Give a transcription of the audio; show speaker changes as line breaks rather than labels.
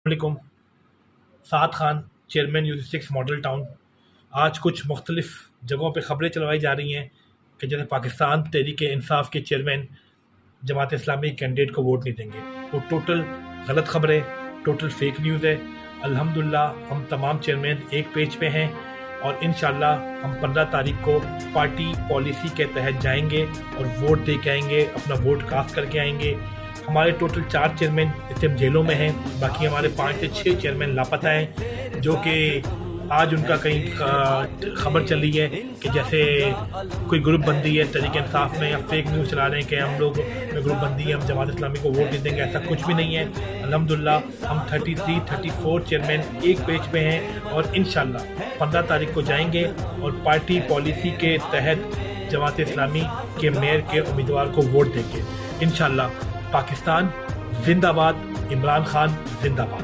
अलैकुम। Saad Khan, chairman UC6 Model Town. आज कुछ मुख्तलिफ जगहों पे ख़बरें चलवाई जा रही हैं कि जैसे पाकिस्तान तहरीक इंसाफ के चेयरमैन जमात इस्लामी कैंडिडेट को वोट नहीं देंगे। वो टोटल गलत खबर है, टोटल फेक न्यूज़ है। अल्हम्दुलिल्लाह हम तमाम चेयरमैन एक पेज पे हैं और इंशाल्लाह हम 15 तारीख को पार्टी पॉलिसी के तहत जाएंगे और वोट दे के आएंगे, अपना वोट कास्ट करके आएंगे। हमारे टोटल 4 चेयरमैन इस टाइम जेलों में हैं, बाकी हमारे 5 से 6 चेयरमैन लापता हैं, जो कि आज उनका कहीं खबर चल रही है कि जैसे कोई ग्रुप बंदी है तहरीक इंसाफ में, या फेक न्यूज़ चला रहे हैं कि हम लोग में ग्रुप बंदी है, हम जमात इस्लामी को वोट नहीं देंगे। ऐसा कुछ भी नहीं है। अल्हम्दुलिल्लाह हम 33-34 चेयरमैन एक पेज पे हैं और इंशाल्लाह 15 तारीख को जाएंगे और पार्टी पॉलिसी के तहत जमात इस्लामी के मेयर के उम्मीदवार को वोट देंगे इंशाल्लाह। पाकिस्तान जिंदाबाद, इमरान खान जिंदाबाद।